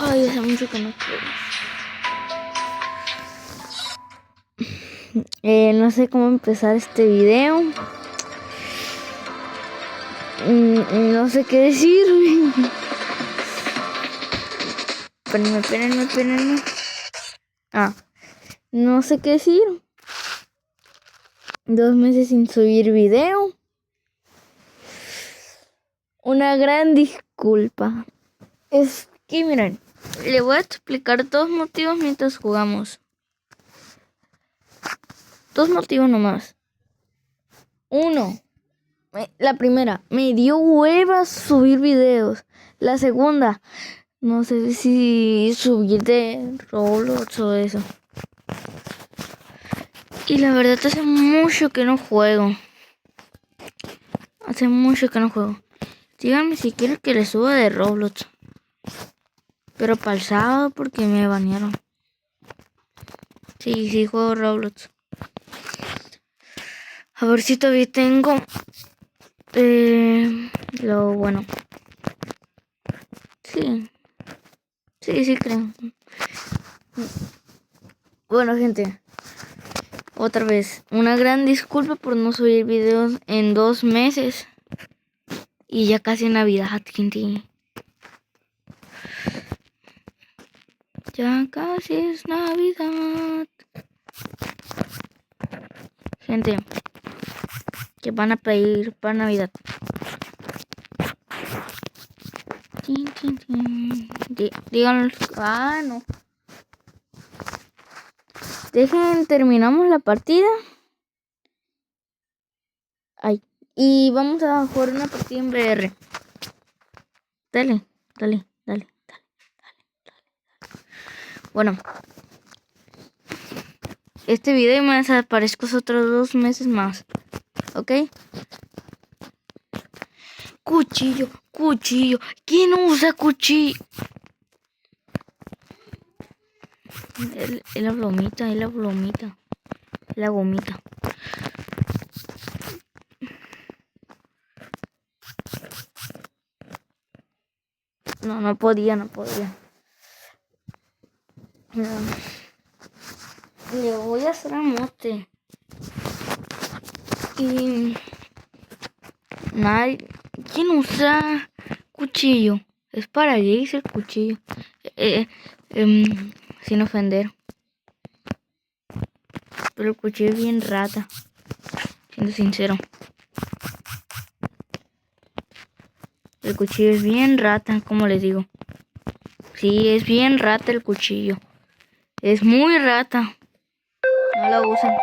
Ay, hace mucho que no juego. No sé cómo empezar este video. No sé qué decir. Espérenme. No sé qué decir. 2 meses sin subir video. Una gran disculpa. Es que miren, le voy a explicar 2 motivos mientras jugamos. 2 motivos nomás. 1. La primera, me dio huevas subir videos. La segunda, no sé si subir de Roblox o eso. Y la verdad hace mucho que no juego. Díganme si quieren que le suba de Roblox. Pero para el sábado porque me banearon. Sí, juego Roblox. A ver si todavía tengo lo bueno. Sí creo. Bueno, gente, otra vez, una gran disculpa por no subir videos en 2 meses. Y ya casi Navidad, gente. Ya casi es Navidad. Gente, ¿qué van a pedir para Navidad? Díganlo. No. Terminamos la partida. Y vamos a jugar una partida en VR. Dale. Bueno. Este video me desaparezco otros 2 meses más. ¿Ok? Cuchillo. ¿Quién usa cuchillo? Es la gomita. No podía. No. Le voy a hacer amote. Y nadie. ¿Quién usa cuchillo? Es para Jace el cuchillo. Sin ofender. Pero el cuchillo es bien rata. Siendo sincero. El cuchillo es bien rata, como les digo. Sí, es bien rata el cuchillo. Es muy rata. No la usan.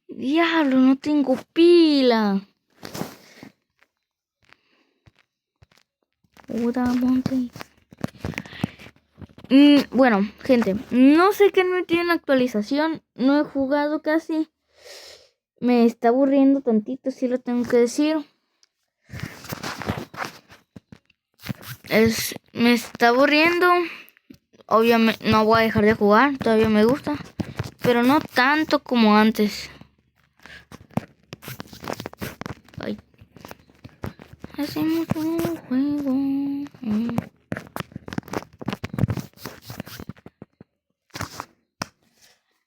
Diablo, no tengo pila. Bueno, gente, no sé qué no tiene la actualización. No he jugado casi. Me está aburriendo tantito, sí lo tengo que decir. Me está aburriendo. Obviamente no voy a dejar de jugar, todavía me gusta. Pero no tanto como antes. Hacemos un juego.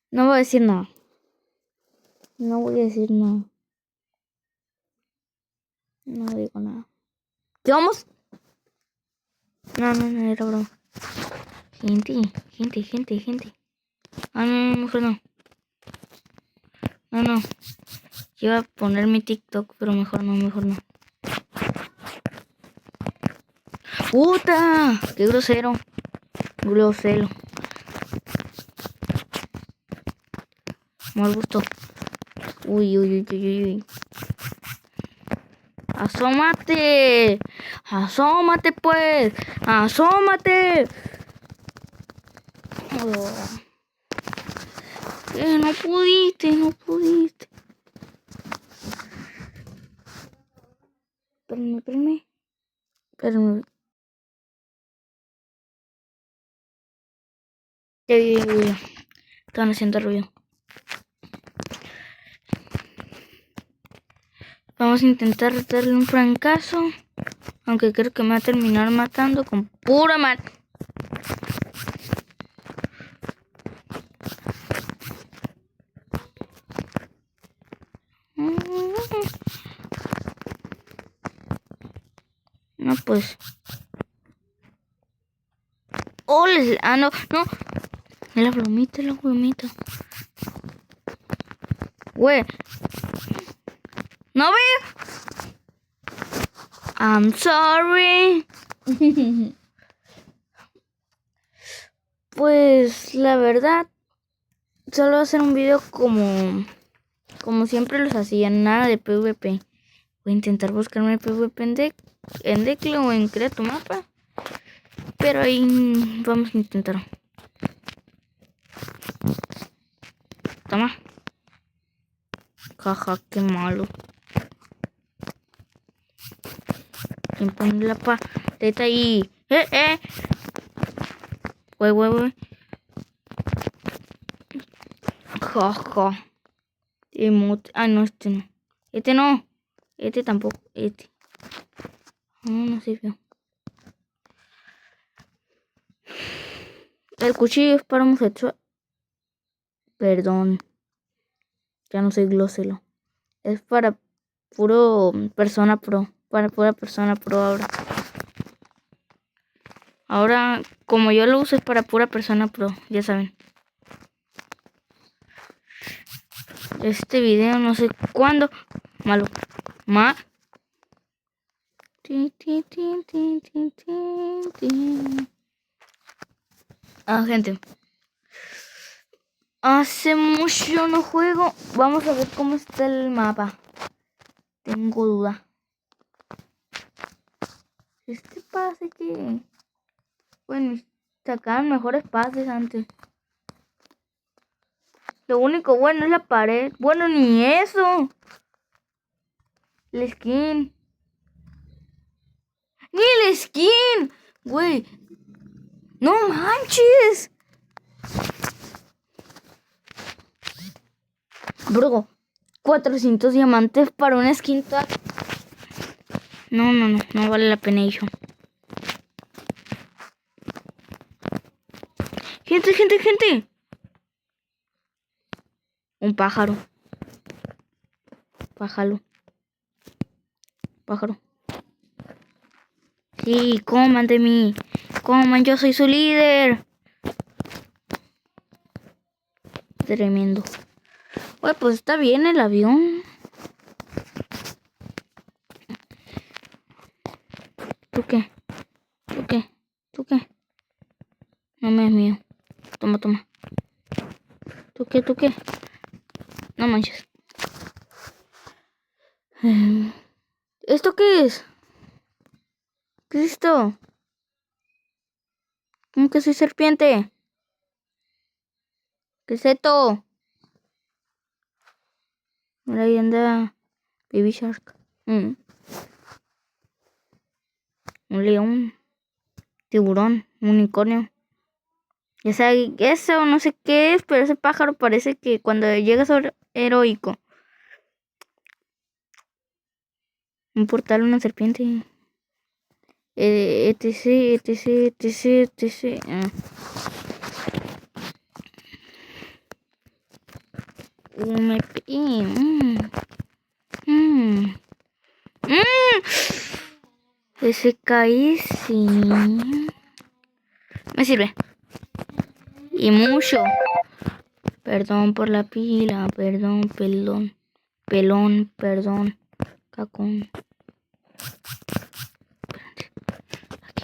No voy a decir nada. No digo nada. ¿Qué vamos? No, era broma. Gente. No, mejor no. No. Yo iba a poner mi TikTok, pero mejor no. ¡Puta! ¡Qué grosero! Mal gusto. Uy. ¡Asómate! ¡Asómate, pues! ¡Asómate! No pudiste. Espérenme. Ya. Están haciendo ruido. Vamos a intentar darle un francazo. Aunque creo que me va a terminar matando con pura mal. No, pues. Oh, no, no. Es la bromita, Güey. No veo. I'm sorry. Pues la verdad, solo hacer un video como siempre los hacía, nada de PvP. Voy a intentar buscarme el PvP en Decle o en Crea tu Mapa. Pero ahí vamos a intentar. Toma. Jaja, qué malo. ¿Quién pone la paleta ahí? Güey. Jaja. Emote. Ah, no, este no. Este no. Este tampoco. Este. No sirvió. El cuchillo es para homosexual. Perdón. Ya no soy glóselo. Es para puro persona pro. Para pura persona pro ahora. Ahora, como yo lo uso, es para pura persona pro. Ya saben. Este video no sé cuándo. Malo. Gente. Hace mucho no juego. Vamos a ver cómo está el mapa. Tengo duda. Este pase que... Bueno, sacaban mejores pases antes. Lo único bueno es la pared. Bueno, ni eso. El skin. ¡Ni el skin! Güey. ¡No manches! Bro, 400 diamantes para una skin tag. No vale la pena eso. Gente. Un pájaro. Pájaro. Sí, coman de mí. Coman, yo soy su líder. Tremendo. Bueno, pues está bien el avión. ¿Tú qué? No me es mío. Toma. ¿Tú qué? No manches. ¿Esto qué es? ¿Qué es esto? ¿Cómo que soy serpiente? ¿Qué es esto? Mira, ahí anda Baby Shark. Un león. Tiburón. Un unicornio. Ya sabe, eso no sé qué es, pero ese pájaro parece que cuando llega a ser heroico. Un portal, una serpiente. etc. Ese caí, sí. Me sirve. Y mucho. Perdón por la pila. Perdón. Pelón. Perdón. Cacón. Aquí.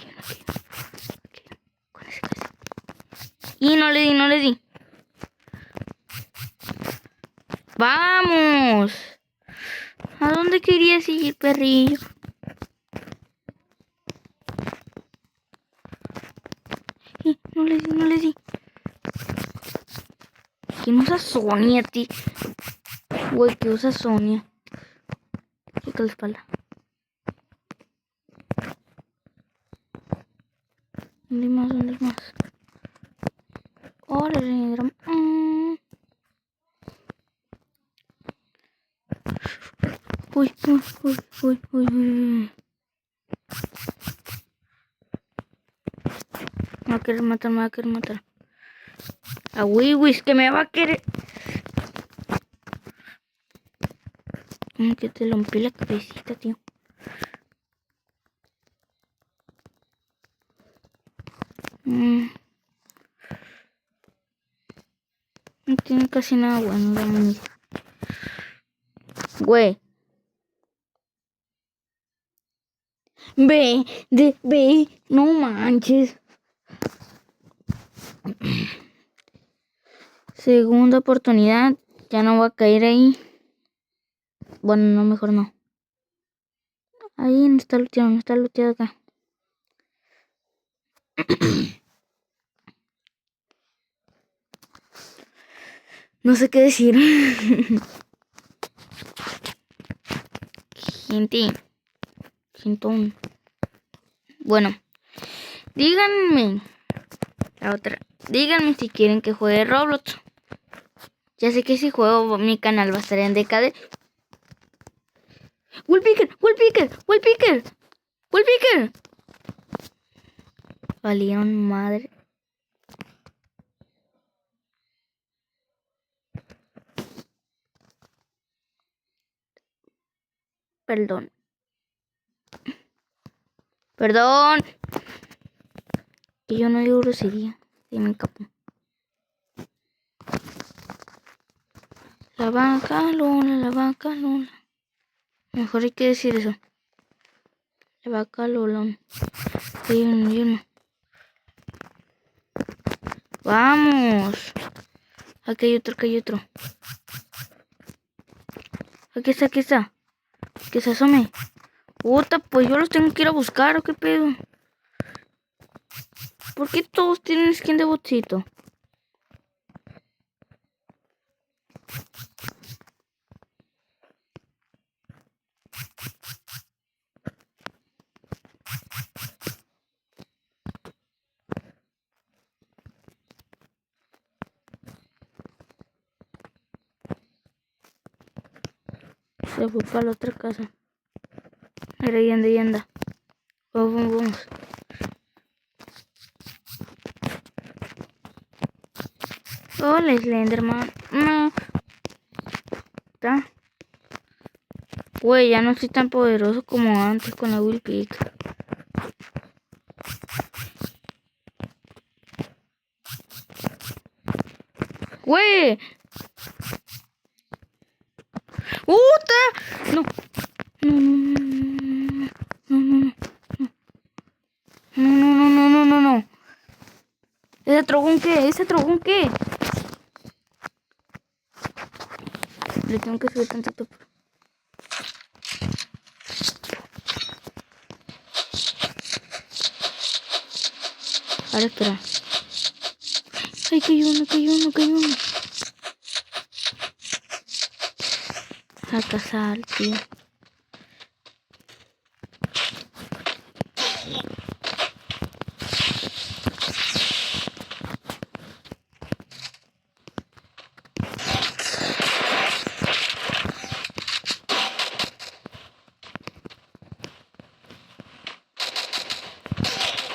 Y no le di. ¡Vamos! ¿A dónde querías ir, perrillo? No le di. ¿Quién usa Sonia, tío? Güey, ¿qué usa Sonia? Chica la espalda. ¿Dónde hay más? Órale, Uy. Me va a querer matar. A Wiwis que me va a querer. Como que te rompí la cabecita, tío. No tiene casi nada bueno la munición. Güey. Ve, no manches. Segunda oportunidad, ya no voy a caer ahí. Bueno, no, mejor no. Ahí no está luteado acá. No sé qué decir. Gentón. Bueno, díganme. La otra. Díganme si quieren que juegue Roblox. Ya sé que si juego mi canal va a estar en decade. ¡Wallpicker! Valieron madre. Perdón. Que yo no digo grosería. Sí, me escapó. La vaca Lola. Mejor hay que decir eso. La vaca Lola. Hay uno. Vamos. Aquí hay otro. Aquí está. Que se asome. Puta, pues yo los tengo que ir a buscar, ¿o qué pedo? ¿Por qué todos tienen skin de botcito? Se fue para la otra casa. Mira, y anda. Vamos. Hola, Slenderman. No. Está. Güey, ya no soy tan poderoso como antes con la Wallpick. Güey. ¡Uta! No. No. ¿Ese trogón qué? Le tengo que subir tantito. Ahora espera. Ay, que hay uno. A cazar, tío.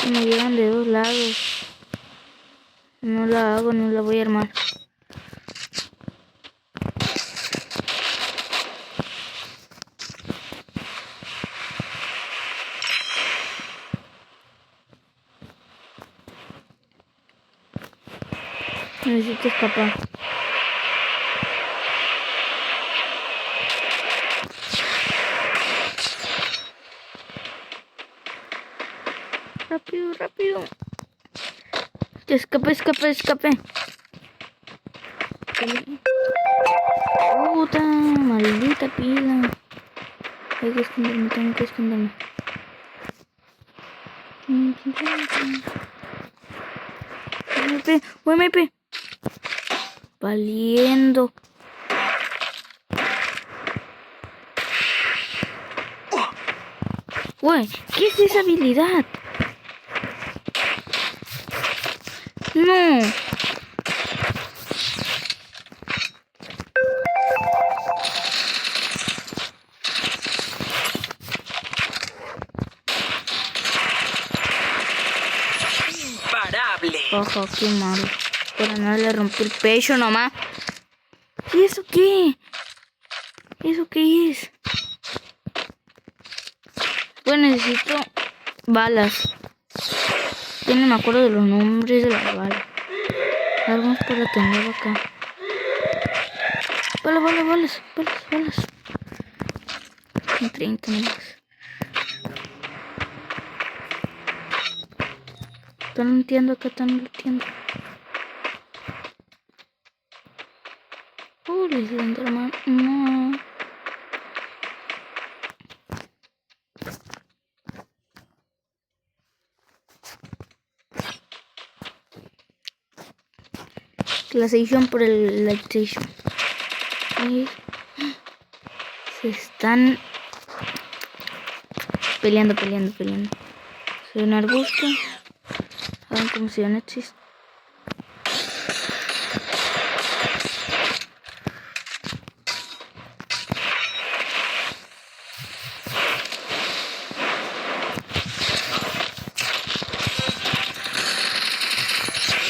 Me llegan de 2 lados. No la hago, no la voy a armar. Necesito escapar. Rápido. Escape. Puta, maldita pila. Tengo que esconderme. MP. Valiendo. Güey, ¿qué es esa habilidad? No. Imparable. Ojo, qué malo. Por nada le rompí el pecho nomás. ¿Y eso qué? ¿Eso qué es? Pues necesito balas. Yo no me acuerdo de los nombres de las balas. Algo para tener acá. Balas. 30 nomás. Están looteando acá, Uy, Slenderman. No. Clasificación por el Lightstation. Y se están peleando. Soy un arbusto. Hagan como si yo no existe.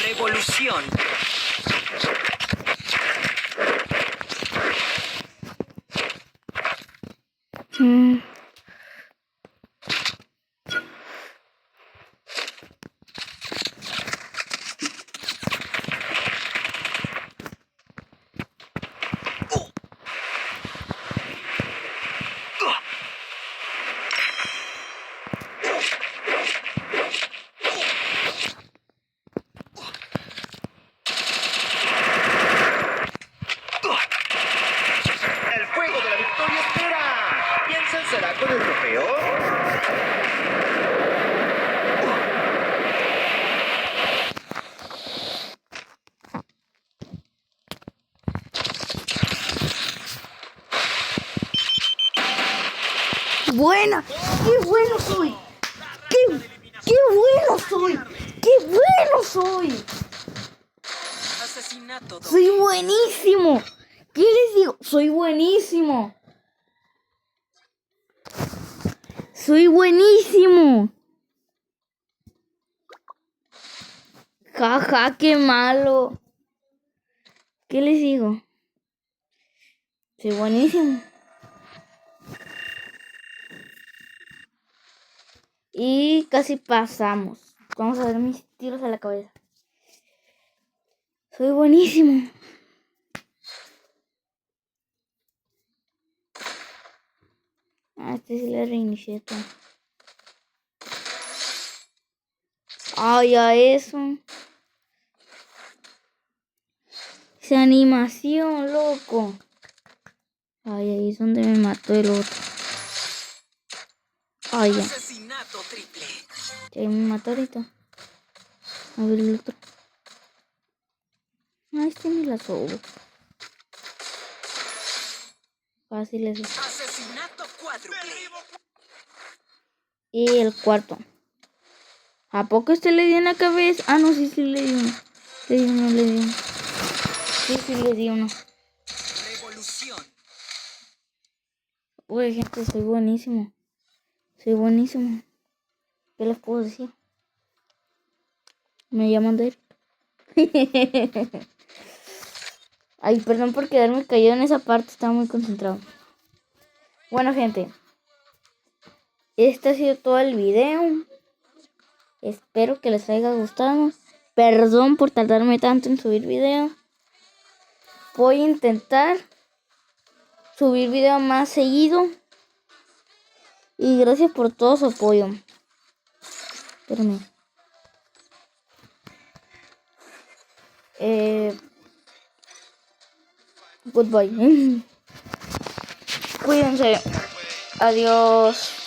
Revolución. El fuego de la victoria espera. ¿Quién se alzará con el trofeo? Buena, qué bueno soy. Qué bueno soy. Qué bueno soy. Asesinato. Soy buenísimo. ¿Qué les digo? Soy buenísimo. Jaja, qué malo. ¿Qué les digo? Soy buenísimo. Y casi pasamos. Vamos a ver mis tiros a la cabeza. Soy buenísimo. Este sí le reinicié todo. Ay, a eso. Esa animación, loco. Ay, ahí es donde me mató el otro. Ay, ya. Asesinato triple. Ya me mató ahorita. A ver el otro. Ah, este me la sobo. Fácil eso. Asesinato cuádruple. Y el cuarto. ¿A poco este le dio en la cabeza? Ah, no, sí le dio uno. Le dio uno. Sí le dio uno. Revolución. Uy, gente, soy buenísimo. ¿Qué les puedo decir? Me llaman Derek. Ay, perdón por quedarme callado en esa parte. Estaba muy concentrado. Bueno, gente. Este ha sido todo el video. Espero que les haya gustado. Perdón por tardarme tanto en subir video. Voy a intentar subir video más seguido. Y gracias por todo su apoyo. Espérenme. Goodbye. Cuídense. Adiós.